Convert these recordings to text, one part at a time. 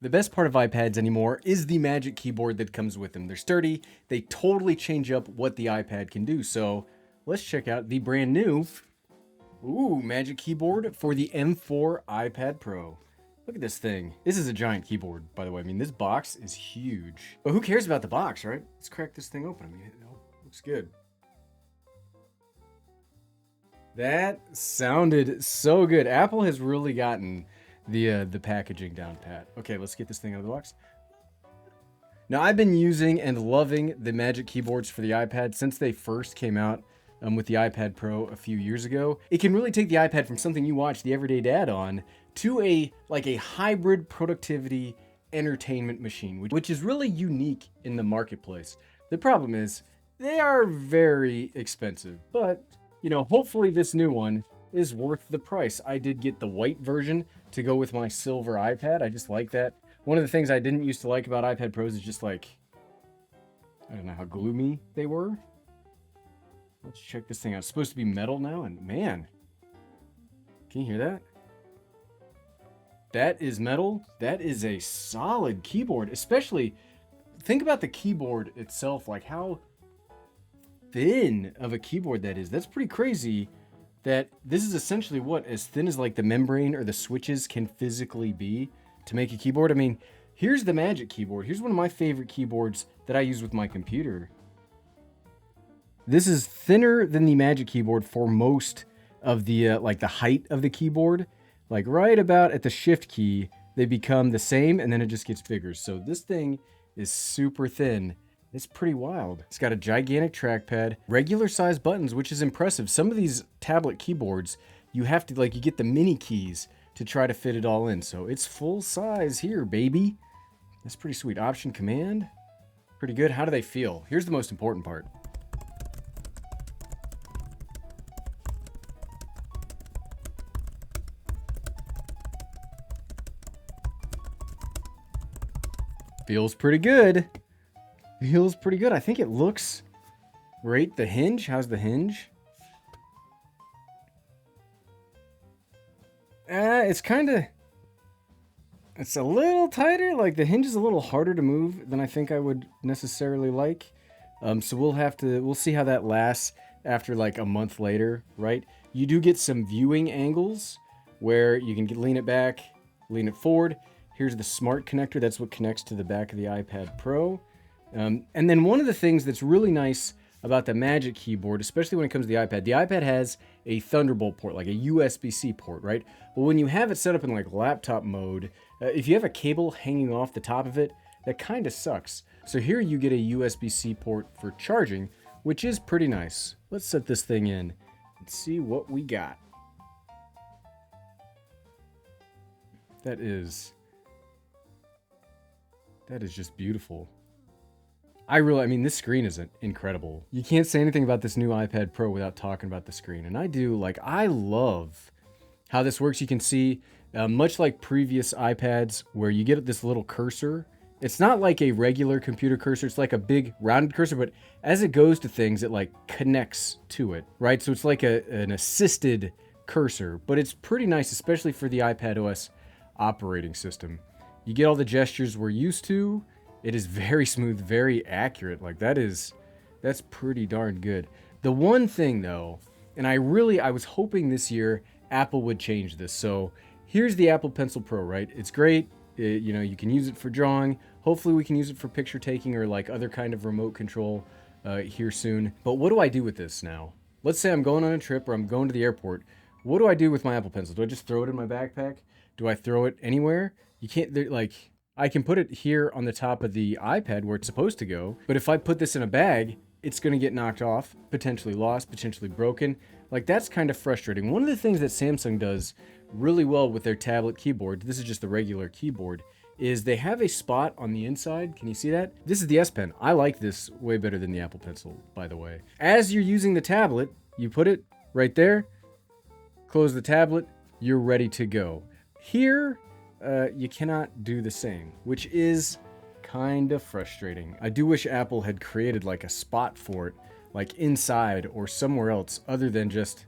The best part of iPads anymore is the Magic Keyboard that comes with them. They're sturdy, they totally change up what the iPad can do. So let's check out the brand new Magic Keyboard for the M4 iPad Pro. Look at this thing. This is a giant keyboard, by the way. I mean, this box is huge. But who cares about the box, right? Let's crack this thing open. I mean, it looks good. That sounded so good. Apple has really gotten the packaging down pat. Okay, let's get this thing out of the box. Now, I've been using and loving the Magic keyboards for the iPad since they first came out with the iPad Pro a few years ago. It can really take the iPad from something you watch the everyday dad on to a hybrid productivity entertainment machine, which is really unique in the marketplace. The problem is they are very expensive, but hopefully this new one is worth the price. I did get the white version to go with my silver iPad. I just like that. One of the things I didn't used to like about iPad Pros is just I don't know how gloomy they were. Let's check this thing out. It's supposed to be metal now, and man, can you hear that? That is metal. That is a solid keyboard, especially think about the keyboard itself, like how thin of a keyboard that is. That's pretty crazy that this is essentially as thin as like the membrane or the switches can physically be to make a keyboard. I mean, here's the Magic Keyboard. Here's one of my favorite keyboards that I use with my computer. This is thinner than the Magic Keyboard for most of the the height of the keyboard. Like right about at the shift key, they become the same and then it just gets bigger. So this thing is super thin. It's pretty wild. It's got a gigantic trackpad, regular size buttons, which is impressive. Some of these tablet keyboards, you have to you get the mini keys to try to fit it all in. So it's full size here, baby. That's pretty sweet. Option command, pretty good. How do they feel? Here's the most important part. Feels pretty good. Feels pretty good. I think it looks great. The hinge, how's the hinge? It's a little tighter. Like the hinge is a little harder to move than I think I would necessarily like. So we'll see how that lasts after like a month later, right? You do get some viewing angles where you can lean it back, lean it forward. Here's the smart connector. That's what connects to the back of the iPad Pro. And then one of the things that's really nice about the Magic Keyboard, especially when it comes to the iPad has a Thunderbolt port, like a USB-C port, right? Well, when you have it set up in like laptop mode, if you have a cable hanging off the top of it, that kind of sucks. So here you get a USB-C port for charging, which is pretty nice. Let's set this thing in and see what we got. That is just beautiful. I mean, this screen is incredible. You can't say anything about this new iPad Pro without talking about the screen. And I love how this works. You can see, much like previous iPads where you get this little cursor. It's not like a regular computer cursor. It's like a big rounded cursor, but as it goes to things, it connects to it, right? So it's like an assisted cursor, but it's pretty nice, especially for the iPad OS operating system. You get all the gestures we're used to. It is very smooth, very accurate. That's pretty darn good. The one thing though, and I was hoping this year Apple would change this. So here's the Apple Pencil Pro, right? It's great. You can use it for drawing. Hopefully we can use it for picture taking or other kind of remote control here soon. But what do I do with this now? Let's say I'm going on a trip or I'm going to the airport. What do I do with my Apple Pencil? Do I just throw it in my backpack? Do I throw it anywhere? You can't, I can put it here on the top of the iPad where it's supposed to go, but if I put this in a bag, it's going to get knocked off, potentially lost, potentially broken. That's kind of frustrating. One of the things that Samsung does really well with their tablet keyboard, this is just the regular keyboard, is they have a spot on the inside. Can you see that? This is the S Pen. I like this way better than the Apple Pencil, by the way. As you're using the tablet, you put it right there, close the tablet, you're ready to go. Here, you cannot do the same, which is kind of frustrating. I do wish Apple had created a spot for it, inside or somewhere else other than just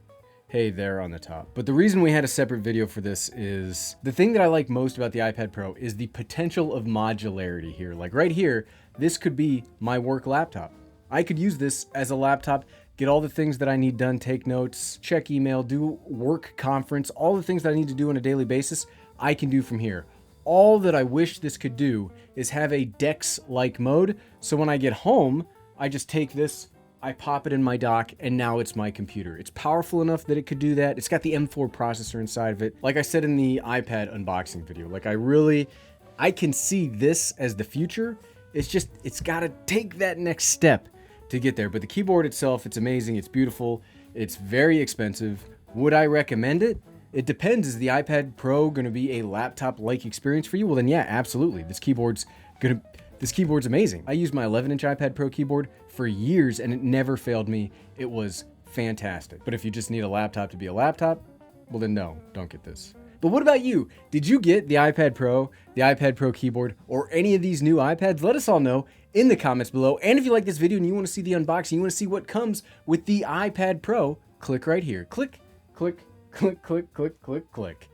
hey there on the top. But the reason we had a separate video for this is the thing that I like most about the iPad Pro is the potential of modularity here. Like right here, this could be my work laptop. I could use this as a laptop, get all the things that I need done, take notes, check email, do work conference, all the things that I need to do on a daily basis, I can do from here. All that I wish this could do is have a DeX-like mode. So when I get home, I just take this, I pop it in my dock, and now it's my computer. It's powerful enough that it could do that. It's got the M4 processor inside of it. Like I said in the iPad unboxing video, like I can see this as the future. It's just, it's gotta take that next step to get there. But the keyboard itself, it's amazing, it's beautiful, it's very expensive. Would I recommend it? It depends. Is the iPad Pro gonna be a laptop-like experience for you? Well then yeah, absolutely. This keyboard's amazing. I used my 11-inch iPad Pro keyboard for years and it never failed me. It was fantastic. But if you just need a laptop to be a laptop, well then no, don't get this. But what about you? Did you get the iPad Pro keyboard, or any of these new iPads? Let us all know in the comments below. And if you like this video and you want to see the unboxing, you want to see what comes with the iPad Pro, click right here. Click, click, click, click, click, click, click.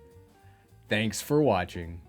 Thanks for watching.